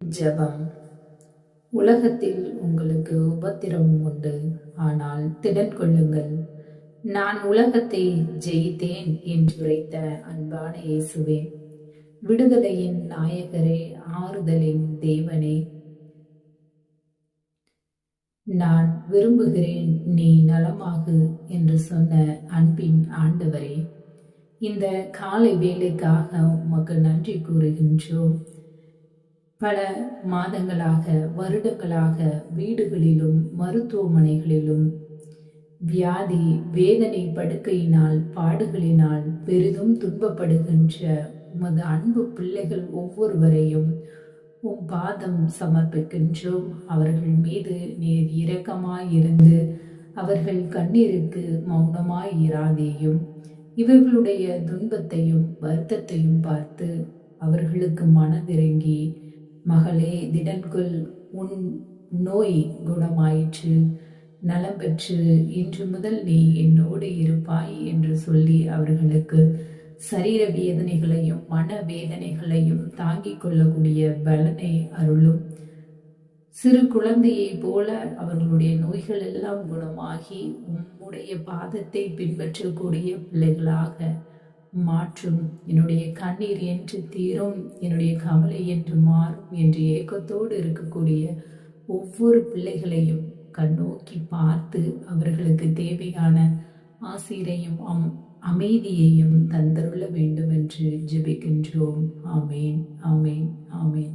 ஜெபம். உலகத்தில் உங்களுக்கு உபத்திரவம் உண்டு, ஆனால் திடன் கொள்ளுங்கள், நான் உலகத்தை ஜெயித்தேன் என்று உரைத்த அன்பான இயேசுவே, விடுதலையின் நாயகரே, ஆறுதலின் தேவனே, நான் விரும்புகிறேன் நீ நலமாகு என்று சொன்ன அன்பின் ஆண்டவரே, இந்த காலை வேளைக்காக உமக்கு நன்றி கூறுகின்றோம். பல மாதங்களாக, வருடங்களாக வீடுகளிலும் மருத்துவமனைகளிலும் வியாதி, வேதனை படுக்கையினால், பாடுகளினால் பெரிதும் துன்பப்படுகின்ற உமது அன்பு பிள்ளைகள் ஒவ்வொருவரையும் உம் பாதம் சமர்ப்பிக்கின்றோம். அவர்கள் மீது நீர் இரக்கமாயிருந்து அவர்கள் கண்ணீருக்கு மௌனமாய் இராதேயும். இவர்களுடைய துன்பத்தையும் வருத்தத்தையும் பார்த்து அவர்களுக்கு மனதிறங்கி, மகளே திடன்கொள், உன் நோய் குணமாயிற்று, நலம் பெற்று இன்று முதல் நீ என்னோடு இருப்பாய் என்று சொல்லி அவர்களுக்கு சரீர வேதனைகளையும் மன வேதனைகளையும் தாங்கிக் கொள்ளக்கூடிய பலனை அருளும். சிறு குழந்தையை போல அவர்களுடைய நோய்கள் எல்லாம் குணமாகி உம்முடைய பாதத்தை பின்பற்றக்கூடிய பிள்ளைகளாக மாற்றும். என்னுடைய கண்ணீர் என்று தீரும், என்னுடைய கவலை என்று மாறும் என்று ஏக்கத்தோடு இருக்கக்கூடிய ஒவ்வொரு பிள்ளைகளையும் கண்ணோக்கி பார்த்து அவர்களுக்கு தேவையான ஆசீரையும் அமைதியையும் தந்தருள வேண்டும் என்று ஜெபிக்கின்றோம். ஆமேன், ஆமேன், ஆமேன்.